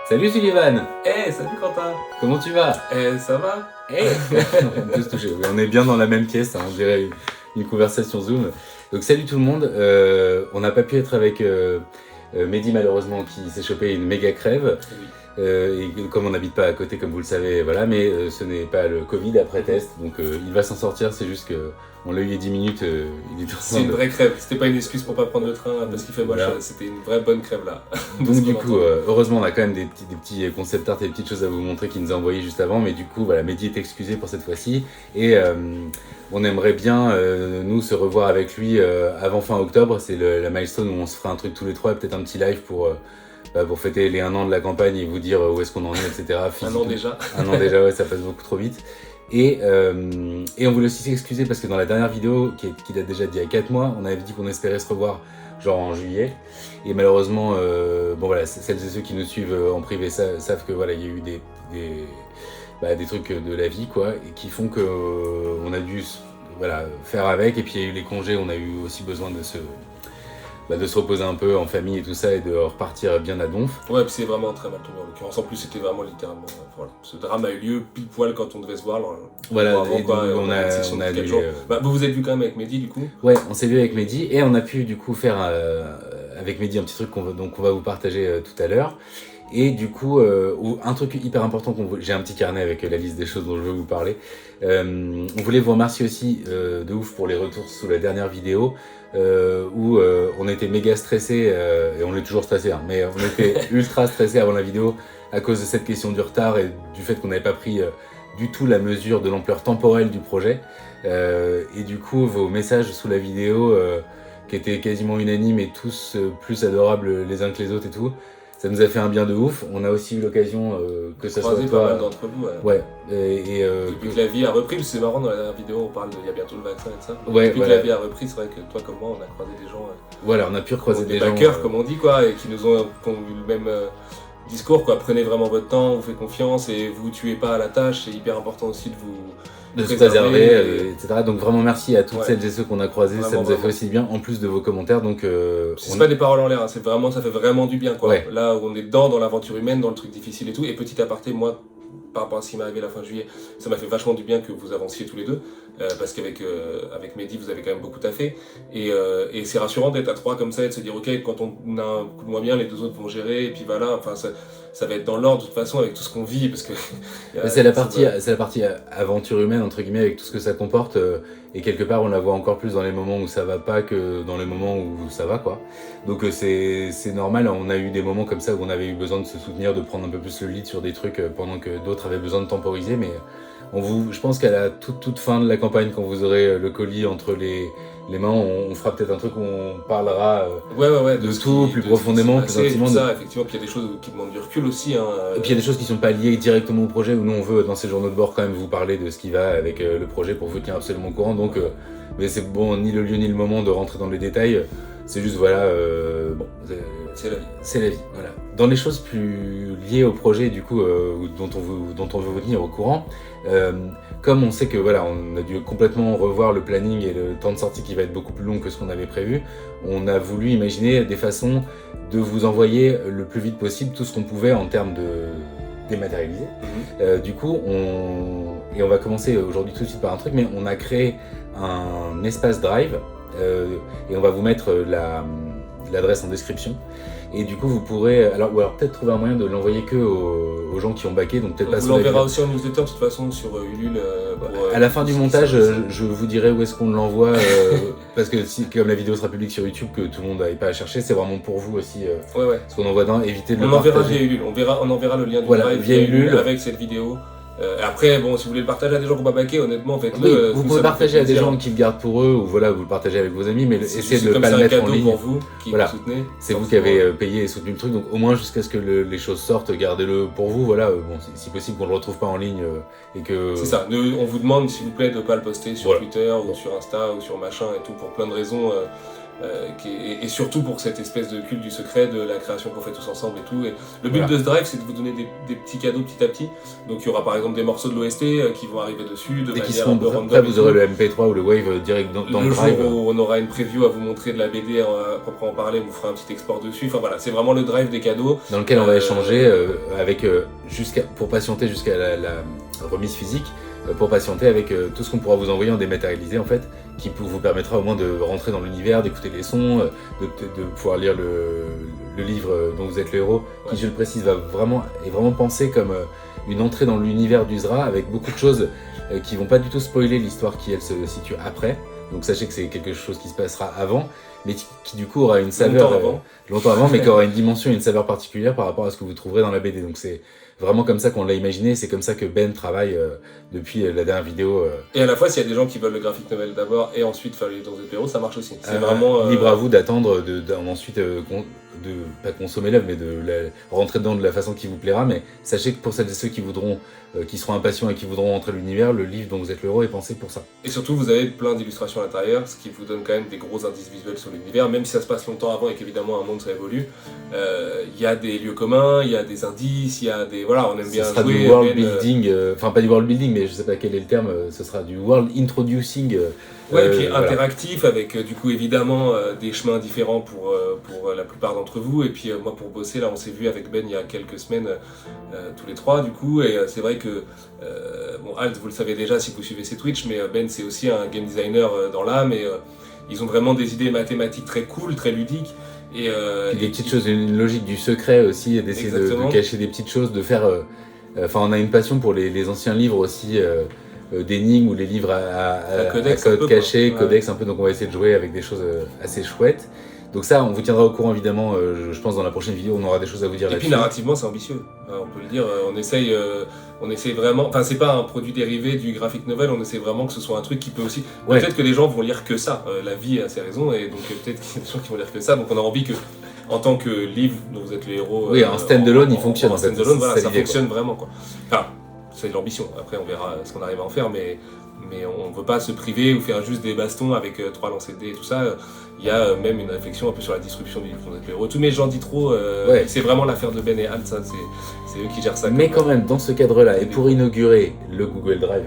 Salut Sullivan. Salut Quentin. Comment tu vas? Ça va? On peut se toucher. Oui, on est bien dans la même pièce, hein, on dirait une conversation Zoom. Donc salut tout le monde, on n'a pas pu être avec Mehdi malheureusement qui s'est chopé une méga crève. Oui. Et comme on n'habite pas à côté comme vous le savez, voilà, mais ce n'est pas le Covid après test, donc il va s'en sortir, c'est juste qu'on l'a eu il y a 10 minutes, il est C'est une vraie crève, c'était pas une excuse pour pas prendre le train parce qu'il fait moche, voilà. C'était une vraie bonne crève là. Donc du coup, heureusement on a quand même des petits concept art et des petites choses à vous montrer qu'il nous a envoyé juste avant, mais du coup voilà, Mehdi est excusé pour cette fois-ci, et on aimerait bien nous se revoir avec lui avant fin octobre, c'est la milestone où on se fera un truc tous les trois, peut-être un petit live pour fêter les 1 an de la campagne et vous dire où est-ce qu'on en est, etc. Un an déjà. Un an déjà, ouais, ça passe beaucoup trop vite. Et on voulait aussi s'excuser parce que dans la dernière vidéo, qui date déjà d'il y a 4 mois, on avait dit qu'on espérait se revoir genre en juillet. Et malheureusement, bon voilà, celles et ceux qui nous suivent en privé savent que voilà, il y a eu des trucs de la vie, quoi, et qui font que on a dû faire avec. Et puis il y a eu les congés, on a eu aussi besoin de se reposer un peu en famille et tout ça et de repartir bien à donf. Ouais, puis c'est vraiment très mal tombé en l'occurrence. En plus, c'était vraiment littéralement. Voilà. Ce drame a eu lieu pile poil quand on devait se voir. Voilà, avant, et quoi, on a dû. Vous vous êtes vu quand même avec Mehdi du coup? Ouais, on s'est vu avec Mehdi et on a pu du coup faire avec Mehdi un petit truc qu'on va vous partager tout à l'heure. Et du coup, un truc hyper important j'ai un petit carnet avec la liste des choses dont je veux vous parler. On voulait vous remercier aussi de ouf pour les retours sous la dernière vidéo où on était méga stressés, et on est toujours stressés, hein, mais on était ultra stressés avant la vidéo à cause de cette question du retard et du fait qu'on n'avait pas pris du tout la mesure de l'ampleur temporelle du projet. Et du coup, vos messages sous la vidéo qui étaient quasiment unanimes et tous plus adorables les uns que les autres et tout, ça nous a fait un bien de ouf. On a aussi eu l'occasion que ça soit pas mal d'entre vous. Ouais. Depuis que la vie a repris, c'est marrant, dans la dernière vidéo on parle il y a bientôt le vaccin et tout ça. Ouais, depuis que la vie a repris, c'est vrai que toi comme moi on a croisé des gens. Voilà, on a pu recroiser des gens. Des backers comme on dit quoi, et qui nous ont eu le même discours quoi. Prenez vraiment votre temps, vous faites confiance et vous tuez pas à la tâche. C'est hyper important aussi de se préserver, etc. Donc vraiment merci à toutes celles et ceux qu'on a croisés, ça nous a fait aussi bien, en plus de vos commentaires. Donc c'est pas des paroles en l'air, hein, ça fait vraiment du bien quoi. Ouais. Là où on est dans l'aventure humaine, dans le truc difficile et tout. Et petit aparté, moi, par rapport à ce qui m'est arrivé à la fin juillet, ça m'a fait vachement du bien que vous avanciez tous les deux, parce qu'avec Mehdi, vous avez quand même beaucoup taffé. Et c'est rassurant d'être à 3 comme ça et de se dire ok, quand on a un coup de moins bien, les 2 autres vont gérer, et puis voilà, enfin ça va être dans l'ordre de toute façon avec tout ce qu'on vit, parce que c'est la partie aventure humaine entre guillemets, avec tout ce que ça comporte, et quelque part on la voit encore plus dans les moments où ça va pas que dans les moments où ça va quoi. Donc c'est normal, on a eu des moments comme ça où on avait eu besoin de se soutenir, de prendre un peu plus le lead sur des trucs pendant que d'autres avaient besoin de temporiser, mais je pense qu'à la toute fin de la campagne, quand vous aurez le colis entre les mains, on fera peut-être un truc où on parlera de tout plus profondément, plus intimement. Ça, effectivement, puis il y a des choses qui demandent du recul aussi. Hein. Et puis il y a des choses qui sont pas liées directement au projet, où nous on veut dans ces journaux de bord quand même vous parler de ce qui va avec le projet pour vous tenir absolument au courant. Donc, mais c'est bon, ni le lieu ni le moment de rentrer dans les détails. C'est juste c'est la vie. C'est la vie, voilà. Dans les choses plus liées au projet, du coup, dont on veut vous tenir au courant, comme on sait que voilà, on a dû complètement revoir le planning et le temps de sortie qui va être beaucoup plus long que ce qu'on avait prévu, on a voulu imaginer des façons de vous envoyer le plus vite possible tout ce qu'on pouvait en termes de dématérialiser. Du coup, on va commencer aujourd'hui tout de suite par un truc, mais on a créé un espace Drive, et on va vous mettre l'adresse en description. Et du coup, vous pourrez, alors peut-être trouver un moyen de l'envoyer que aux gens qui ont backé, donc peut-être pas. On l'enverra aussi en newsletter de toute façon sur Ulule. À la fin du montage, je vous dirai où est-ce qu'on l'envoie, parce que comme la vidéo sera publique sur YouTube, que tout le monde n'aille pas à chercher, c'est vraiment pour vous aussi. Ce qu'on envoie dans, éviter de le partager. On l'enverra via Ulule, on enverra le lien du drive via Ulule avec cette vidéo. Après, bon, si vous voulez le partager à des gens qui n'ont pas backé, honnêtement, faites-le. Vous pouvez partager à des gens qui le gardent pour eux, ou vous le partagez avec vos amis, mais essayez de ne pas le mettre en ligne. Pour vous qui vous soutenez. C'est vous qui avez payé et soutenu le truc, donc au moins jusqu'à ce que les choses sortent, gardez-le pour vous. Si possible qu'on ne le retrouve pas en ligne et que. C'est ça. On vous demande, s'il vous plaît, de ne pas le poster sur Twitter ou sur Insta ou sur machin et tout, pour plein de raisons. et surtout pour cette espèce de culte du secret, de la création qu'on fait tous ensemble et tout. Et le but de ce drive, c'est de vous donner des petits cadeaux petit à petit. Donc il y aura par exemple des morceaux de l'OST qui vont arriver dessus, de manière un peu random. Après, vous aurez le MP3 ou le Wave direct dans le drive. Le jour où on aura une preview à vous montrer de la BD à proprement parler, on vous fera un petit export dessus. Enfin voilà, c'est vraiment le drive des cadeaux. Dans lequel on va échanger pour patienter jusqu'à la remise physique, pour patienter avec tout ce qu'on pourra vous envoyer en dématérialisé en fait, qui vous permettra au moins de rentrer dans l'univers, d'écouter les sons, de pouvoir lire le livre dont vous êtes le héros, qui je le précise est vraiment pensé comme une entrée dans l'univers d'Uzra avec beaucoup de choses qui vont pas du tout spoiler l'histoire qui elle se situe après. Donc sachez que c'est quelque chose qui se passera avant, mais qui du coup aura une saveur longtemps avant, mais qui aura une dimension et une saveur particulière par rapport à ce que vous trouverez dans la BD. Donc c'est vraiment comme ça qu'on l'a imaginé, c'est comme ça que Ben travaille depuis la dernière vidéo. Et à la fois, s'il y a des gens qui veulent le graphic novel d'abord et ensuite faire les dons de héros, ça marche aussi. C'est vraiment libre à vous d'attendre, ensuite de pas consommer l'œuvre, mais rentrer dedans de la façon qui vous plaira. Mais sachez que pour celles et ceux qui voudront, qui seront impatients et qui voudront rentrer dans l'univers, le livre dont vous êtes le héros est pensé pour ça. Et surtout, vous avez plein d'illustrations à l'intérieur, ce qui vous donne quand même des gros indices visuels sur l'univers, même si ça se passe longtemps avant et qu'évidemment un monde ça évolue. Il y a des lieux communs, il y a des indices, il y a des voilà, on aime bien jouer. Ce sera du world building, enfin pas du world building, mais je sais pas quel est le terme. Ce sera du world introducing. Ouais, et puis interactif avec du coup évidemment des chemins différents pour la plupart d'entre vous. Et puis moi pour bosser là, on s'est vu avec Ben il y a quelques semaines tous les trois du coup. Et c'est vrai que bon Alt, vous le savez déjà si vous suivez ses Twitch, mais Ben c'est aussi un game designer dans l'âme et ils ont vraiment des idées mathématiques très cool, très ludiques. Et des petites choses, une logique du secret aussi, d'essayer de cacher des petites choses, de faire. Enfin, on a une passion pour les anciens livres aussi. D'énigmes ou les livres à code caché, codex un peu, donc on va essayer de jouer avec des choses assez chouettes. Donc ça, on vous tiendra au courant évidemment, je pense dans la prochaine vidéo, on aura des choses à vous dire là-dessus. Et puis narrativement, c'est ambitieux, on peut le dire, on essaye vraiment, enfin c'est pas un produit dérivé du graphic novel, on essaie vraiment que ce soit un truc qui peut aussi, peut-être que les gens vont lire que ça, la vie a ses raisons, et donc peut-être qu'il y a des gens qui vont lire que ça, donc on a envie que, en tant que livre dont vous êtes les héros... Oui, en stand-alone, il fonctionne en stand-alone, voilà, ça fonctionne vraiment quoi. Enfin, c'est de l'ambition, après on verra ce qu'on arrive à en faire, mais on ne veut pas se priver ou faire juste des bastons avec 3 lancers de dés et tout ça. Il y a même une réflexion un peu sur la disruption du livre dont vous êtes le héros. Tous mes gens disent trop, c'est vraiment l'affaire de Ben et Alt, ça, c'est eux qui gèrent ça. Mais quand même, dans ce cadre-là, et pour inaugurer le Google Drive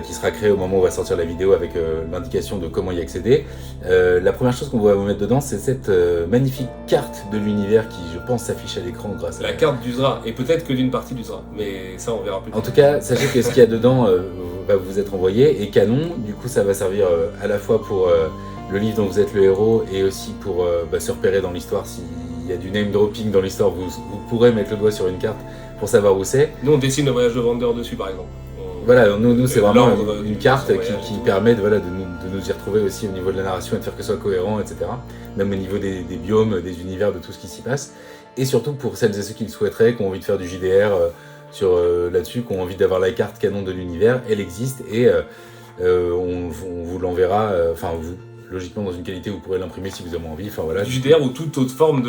qui sera créé au moment où on va sortir la vidéo avec l'indication de comment y accéder, la première chose qu'on va vous mettre dedans, c'est cette magnifique carte de l'univers qui, je pense, s'affiche à l'écran grâce à la carte d'Uzra, et peut-être que d'une partie d'Uzra, mais ça on verra plus tard. En tout cas, sachez que ce qu'il y a dedans va vous être envoyé, et canon, du coup ça va servir à la fois pour le livre dont vous êtes le héros, et aussi pour se repérer dans l'histoire. S'il y a du name dropping dans l'histoire, vous pourrez mettre le doigt sur une carte pour savoir où c'est. Nous on dessine le voyage de Vander dessus par exemple. Voilà, nous c'est vraiment une carte qui permet de nous y retrouver aussi au niveau de la narration et de faire que ce soit cohérent, etc. Même au niveau des biomes, des univers, de tout ce qui s'y passe. Et surtout pour celles et ceux qui le souhaiteraient, qui ont envie de faire du JDR là-dessus, qui ont envie d'avoir la carte canon de l'univers, elle existe et on vous l'enverra, logiquement dans une qualité où vous pourrez l'imprimer si vous avez envie. Enfin, voilà. Du JDR ou toute autre forme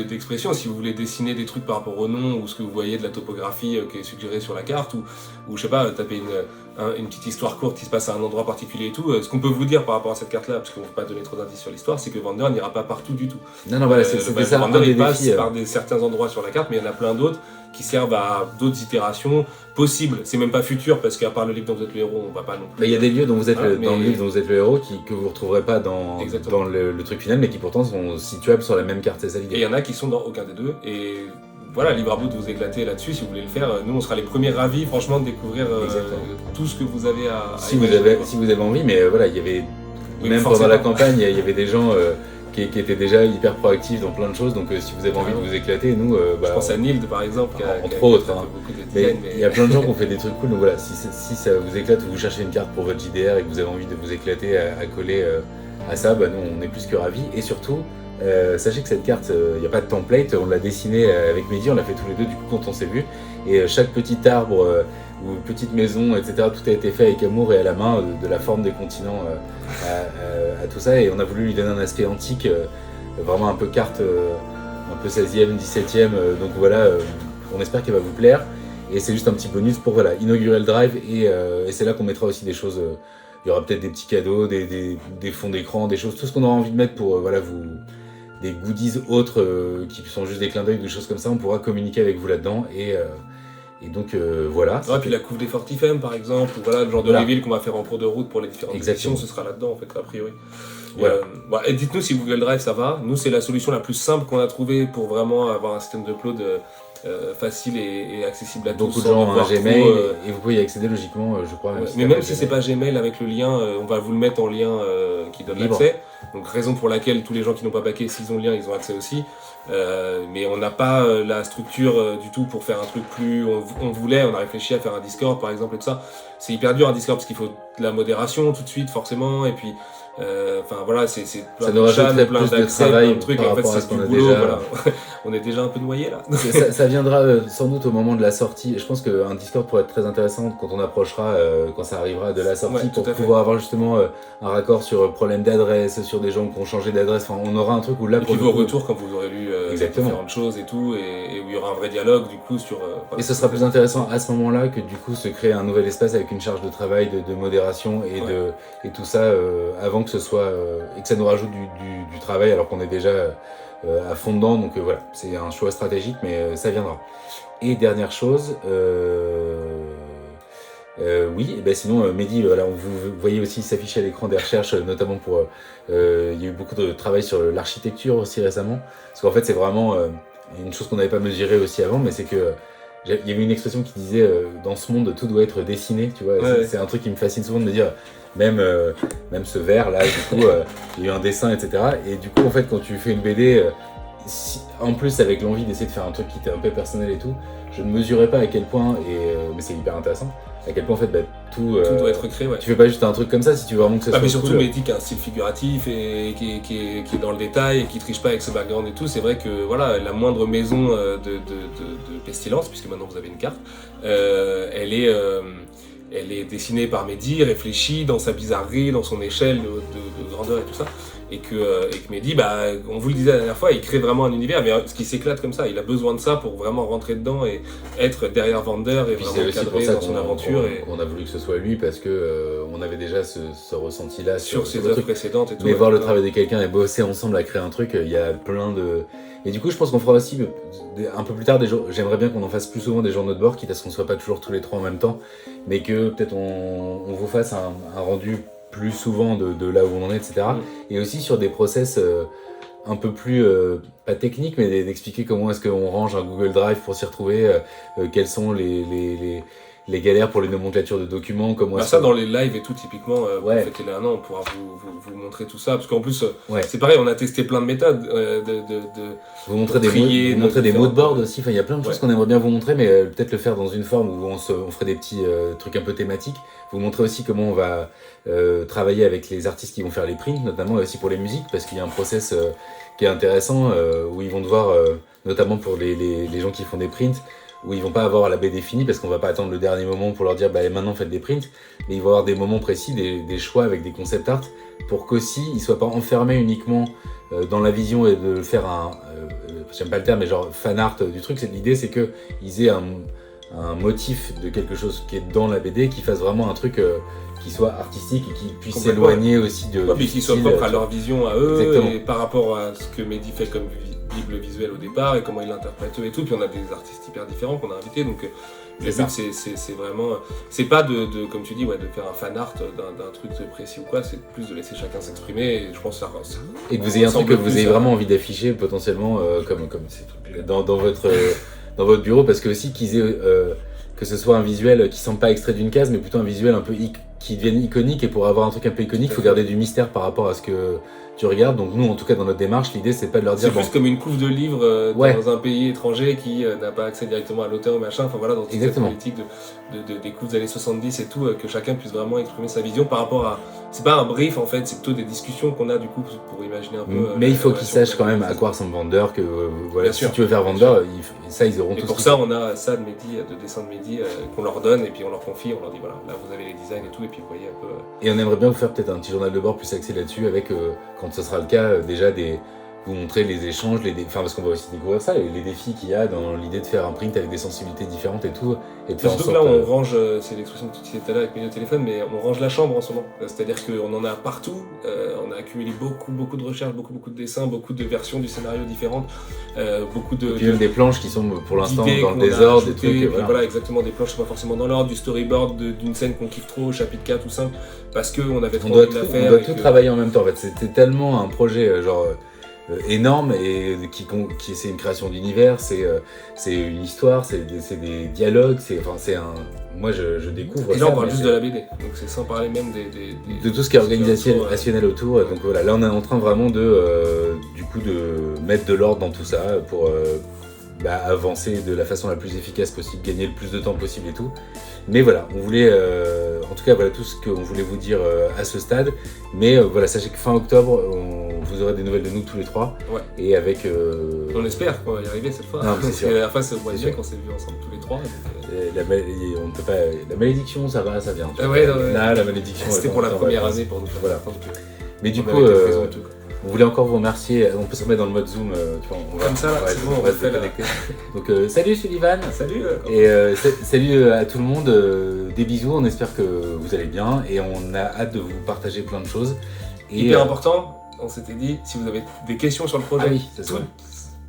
d'expression, si vous voulez dessiner des trucs par rapport au nom ou ce que vous voyez de la topographie qui est suggérée sur la carte ou je sais pas, taper une petite histoire courte qui se passe à un endroit particulier et tout. Ce qu'on peut vous dire par rapport à cette carte-là, parce qu'on ne veut pas donner trop d'indices sur l'histoire, c'est que Vander n'ira pas partout du tout. Non, voilà, c'était ça. Vander il passe par certains endroits sur la carte, mais il y en a plein d'autres qui servent à d'autres itérations possibles. C'est même pas futur, parce qu'à part le livre dont vous êtes le héros, on va pas non plus... Il y a des lieux dont vous êtes dans le livre dont vous êtes le héros que vous retrouverez pas dans le truc final, mais qui pourtant sont situables sur la même carte, c'est ça l'idée. Et il y en a qui sont dans aucun des deux, et voilà, libre à vous de vous éclater là-dessus si vous voulez le faire. Nous, on sera les premiers ravis, franchement, de découvrir tout ce que vous avez à si vous avez envie, mais voilà, il y avait... même pendant la campagne, il y avait des gens... qui étaient déjà hyper proactifs dans plein de choses, donc si vous avez envie de vous éclater, nous... je pense à Nild par exemple, entre autres. Mais il y a plein de gens qui ont fait des trucs cool, donc voilà, si ça vous éclate ou vous cherchez une carte pour votre JDR et que vous avez envie de vous éclater à coller à ça, nous on est plus que ravis. Et surtout, sachez que cette carte, il n'y a pas de template, on l'a dessinée avec Mehdi, on l'a fait tous les deux du coup quand on s'est vu, et chaque petit arbre ou petite maison, etc., tout a été fait avec amour et à la main, de la forme des continents à tout ça, et on a voulu lui donner un aspect antique, vraiment un peu carte, un peu 16e, 17e, donc voilà, on espère qu'elle va vous plaire, et c'est juste un petit bonus pour inaugurer le drive, et c'est là qu'on mettra aussi des choses il y aura peut-être des petits cadeaux, des fonds d'écran, des choses, tout ce qu'on aura envie de mettre pour voilà, des goodies autres qui sont juste des clins d'œil, des choses comme ça, on pourra communiquer avec vous là-dedans. Et donc voilà. Ouais, puis la couve des Fortifem par exemple, ou voilà, le genre de reveal qu'on va faire en cours de route pour les différentes éditions, ce sera là-dedans en fait, a priori. Voilà. Et dites-nous si Google Drive ça va. Nous, c'est la solution la plus simple qu'on a trouvée pour vraiment avoir un système d'upload facile et accessible à tous. Beaucoup de gens ont un Gmail et vous pouvez y accéder logiquement, je crois. Mais même si c'est pas Gmail avec le lien, on va vous le mettre en lien qui donne l'accès. Donc raison pour laquelle tous les gens qui n'ont pas backé, s'ils ont le lien, ils ont accès aussi. Mais on n'a pas la structure du tout pour faire un truc plus. On a réfléchi à faire un Discord par exemple et tout ça. C'est hyper dur un Discord parce qu'il faut de la modération tout de suite forcément et puis. Enfin voilà, c'est ça nous rajouterait plein d'accès, plein de trucs. En fait, c'est du boulot. Déjà... Voilà. On est déjà un peu noyé là. ça viendra sans doute au moment de la sortie. Je pense qu'un Discord pourrait être très intéressant quand on approchera, quand ça arrivera de la sortie, pour pouvoir avoir justement un raccord sur problème d'adresse, sur des gens qui ont changé d'adresse. Enfin, on aura un truc où là. Et puis vos retours quand vous aurez lu différentes choses et tout, et où il y aura un vrai dialogue du coup sur. Et ce sera plus intéressant à ce moment-là que du coup se créer un nouvel espace avec une charge de travail, de modération et tout ça avant que ce soit et que ça nous rajoute du travail alors qu'on est déjà à fond dedans, donc voilà, c'est un choix stratégique mais ça viendra. Et dernière chose, oui, et ben sinon Mehdi, voilà, vous voyez aussi s'afficher à l'écran des recherches, notamment pour il y a eu beaucoup de travail sur l'architecture aussi récemment, parce qu'en fait c'est vraiment une chose qu'on n'avait pas mesurée aussi avant, mais c'est que il y avait une expression qui disait dans ce monde tout doit être dessiné, tu vois. C'est un truc qui me fascine souvent de me dire même ce verre là, du coup il y a eu un dessin, etc. Et du coup en fait quand tu fais une BD, en plus avec l'envie d'essayer de faire un truc qui était un peu personnel et tout, je ne mesurais pas à quel point, mais c'est hyper intéressant, à quel point en fait tout doit être créé. Tu fais pas juste un truc comme ça si tu veux vraiment que ça soit mais surtout cool. Mehdi qui a un style figuratif et qui est dans le détail et qui triche pas avec ce background et tout. C'est vrai que voilà, la moindre maison de pestilence, puisque maintenant vous avez une carte, elle est dessinée par Mehdi, réfléchie dans sa bizarrerie, dans son échelle de grandeur et tout ça. Et que Mehdi, on vous le disait la dernière fois, il crée vraiment un univers, mais ce qui s'éclate comme ça, il a besoin de ça pour vraiment rentrer dedans et être derrière Vander et vraiment cadré dans son aventure. On a voulu que ce soit lui parce que on avait déjà ce ressenti-là sur ses œuvres précédentes et tout. Mais voir le travail de quelqu'un et bosser ensemble à créer un truc, il y a plein de... Et du coup, je pense qu'on fera aussi un peu plus tard des jours. J'aimerais bien qu'on en fasse plus souvent des journaux de bord, quitte à ce qu'on soit pas toujours tous les trois en même temps, mais que peut-être on vous fasse un rendu plus souvent de là où on en est, etc. Et aussi sur des process un peu plus, pas techniques, mais d'expliquer comment est-ce qu'on range un Google Drive pour s'y retrouver, quelles sont les galères pour les nomenclatures de documents, comment ça dans les lives et tout typiquement, pour fêter les 1 an, on pourra vous montrer tout ça, parce qu'en plus c'est pareil, on a testé plein de méthodes vous montrer des mots de board aussi, il y a plein de choses qu'on aimerait bien vous montrer, mais peut-être le faire dans une forme où on ferait des petits trucs un peu thématiques, vous montrer aussi comment on va travailler avec les artistes qui vont faire les prints, notamment aussi pour les musiques, parce qu'il y a un process qui est intéressant, où ils vont devoir, notamment pour les gens qui font des prints, où ils vont pas avoir la BD finie parce qu'on va pas attendre le dernier moment pour leur dire maintenant faites des prints, mais ils vont avoir des moments précis, des choix avec des concept art pour qu'aussi ils soient pas enfermés uniquement dans la vision et de faire j'aime pas le terme mais genre fan art du truc. L'idée c'est que ils aient un motif de quelque chose qui est dans la BD, qui fasse vraiment un truc qui soit artistique et qui puisse s'éloigner aussi de mais qui soit propre à leur vision à eux. Exactement. Et par rapport à ce que Mehdi fait comme bible visuelle au départ et comment il l'interprète et tout, puis on a des artistes hyper différents qu'on a invités, donc le but c'est vraiment, c'est pas comme tu dis, de faire un fan art d'un truc précis ou quoi, c'est plus de laisser chacun s'exprimer, et je pense que ça et que vous ayez un truc que vous ayez vraiment envie d'afficher potentiellement comme dans votre bureau, parce que aussi qu'ils aient que ce soit un visuel qui semble pas extrait d'une case, mais plutôt un visuel un peu qui devienne iconique, et pour avoir un truc un peu iconique, il faut garder du mystère par rapport à ce que tu regardes. Donc nous, en tout cas, dans notre démarche, l'idée, c'est pas de leur dire... C'est plus comme une couve de livre dans un pays étranger qui n'a pas accès directement à l'auteur ou machin, enfin voilà, dans toute cette politique des couves des années 70 et tout, que chacun puisse vraiment exprimer sa vision par rapport à... C'est pas un brief, en fait, c'est plutôt des discussions qu'on a, du coup, pour imaginer un peu... Mais il faut qu'ils sachent quand même à quoi ressemble Vander, que voilà, si tu veux faire Vander, ça, ils auront tout. Et pour ça, on a ça de dessin de Mehdi, qu'on leur donne, et puis on leur confie, on leur dit, voilà, là, vous avez les designs et tout, et puis vous voyez un peu... Et on aimerait bien vous faire peut-être un petit journal de bord plus axé là-dessus, avec, quand ce sera le cas, déjà vous montrer les échanges, enfin parce qu'on va aussi découvrir ça, les défis qu'il y a dans l'idée de faire un print avec des sensibilités différentes et tout, et de faire en Surtout sorte... que là, on range, c'est l'expression que tu utilisais tout à l'heure avec mes téléphones, mais on range la chambre en ce moment. C'est-à-dire qu'on en a partout, on a accumulé beaucoup de recherches, beaucoup de dessins, beaucoup de versions du scénario différentes, beaucoup de... Et puis même des planches qui sont pour l'instant d'idées dans le qu'on a désordre, des ajoutées, trucs... puis voilà. voilà, exactement, des planches qui sont pas forcément dans l'ordre, du storyboard d'une scène qu'on kiffe trop, chapitre 4 ou 5, parce qu'on avait On trop doit envie de la tout, faire. on doit et tout que- travailler en même temps en fait. C'était tellement un projet énorme et qui c'est une création d'univers, c'est une histoire, c'est des dialogues, moi je découvre Et ça. là, on parle mais juste c'est- de la BD, donc c'est sans parler même de tout ce qui est des illustrations, organisationnel autour. Donc voilà, là on est en train vraiment du coup de mettre de l'ordre dans tout ça pour avancer de la façon la plus efficace possible, gagner le plus de temps possible et tout. Mais voilà, on voulait, en tout cas voilà tout ce qu'on voulait vous dire à ce stade. Mais voilà, sachez que fin octobre, vous aurez des nouvelles de nous tous les trois. Ouais. Et avec... On espère qu'on va y arriver cette fois. Non, mais c'est Parce sûr. que la dernière fois, c'est au mois de C'est mai sûr. qu'on s'est vus ensemble tous les trois. donc, on ne peut pas, la malédiction, ça va, ça vient. tu Ah vois. ouais, non, ouais. Là, la malédiction... C'était elle pour la s'en va, première elle année pour nous faire Voilà. comprendre que Mais du on coup, avait été présents et tout, quoi. on voulait encore vous remercier. On peut se remettre dans le mode Zoom. Tu vois, Comme ça, là, on va, c'est bon, on va se refait, là. déconnecter. Donc, salut Sullivan. Salut Et salut à tout le monde, des bisous, on espère que vous allez bien et on a hâte de vous partager plein de choses. Et, Hyper important, on s'était dit, si vous avez des questions sur le projet, Ah oui, c'est ça. toutes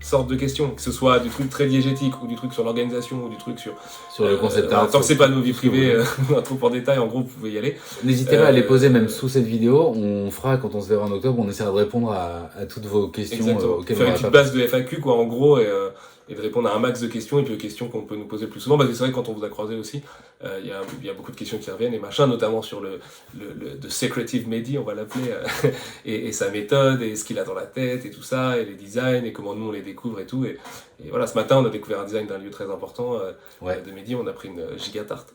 sortes de questions, que ce soit du truc très diégétique ou du truc sur l'organisation ou du truc sur sur le concept art. tant que c'est pas nos vies tout ce que vous privées, voulez. un truc en détail, en gros, vous pouvez y aller. N'hésitez pas à les poser même sous cette vidéo. On fera, quand on se verra en octobre, on essaiera de répondre à toutes vos questions Exactement. auxquelles Faire on une n'aura petite pas... base de FAQ, quoi, en gros, et de répondre à un max de questions, et puis aux questions qu'on peut nous poser plus souvent, parce que c'est vrai que quand on vous a croisé aussi, il y a beaucoup de questions qui reviennent, et machin, notamment sur le The Secretive Mehdi, on va l'appeler, et sa méthode, et ce qu'il a dans la tête, et tout ça, et les designs, et comment nous on les découvre, et tout. Et voilà, ce matin, on a découvert un design d'un lieu très important Ouais. de Mehdi, on a pris une giga tarte.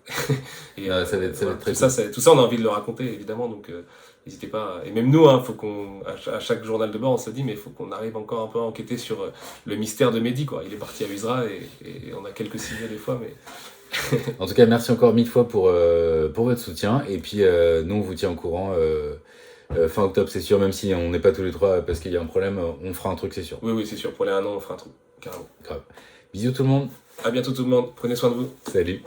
Et Ça va être voilà, très tout ça, tout ça, on a envie de le raconter, évidemment, donc n'hésitez pas. Et même nous, hein, faut à chaque journal de bord, on se dit, mais il faut qu'on arrive encore un peu à enquêter sur le mystère de Mehdi, quoi. Il est parti à Usra et on a quelques signaux des fois, mais En tout cas, merci encore 1000 fois pour votre soutien. Et puis, nous, on vous tient au courant. Fin octobre, c'est sûr, même si on n'est pas tous les trois parce qu'il y a un problème, on fera un truc, c'est sûr. oui, c'est sûr. Pour les 1 an, on fera un truc, carrément. Grave. Bisous tout le monde. À bientôt tout le monde. Prenez soin de vous. Salut.